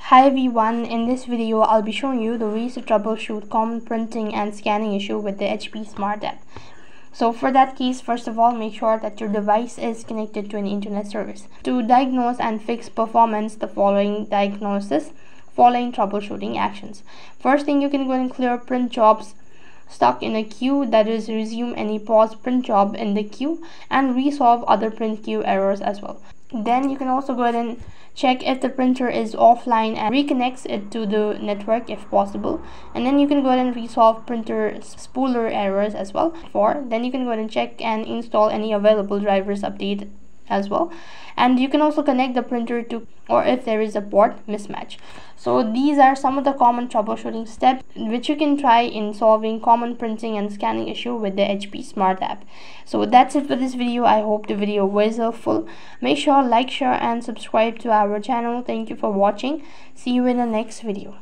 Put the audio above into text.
Hi everyone, in this video I'll be showing you the ways to troubleshoot common printing and scanning issue with the HP Smart app. So for that case, first of all, make sure that your device is connected to an internet service. To diagnose and fix performance, the following troubleshooting actions. First thing, you can go and clear print jobs stuck in a queue, that is, resume any paused print job in the queue and resolve other print queue errors as well. Then you can also go ahead and check if the printer is offline and reconnects it to the network if possible, and then you can go ahead and resolve printer spooler errors as well. Then you can go ahead and check and install any available drivers update as well, and you can also connect the printer to, or if there is a port mismatch. So these are some of the common troubleshooting steps which you can try in solving common printing and scanning issue with the HP Smart app. So that's it for this video. I hope the video was helpful. Make sure like, share and subscribe to our channel. Thank you for watching. See you in the next video.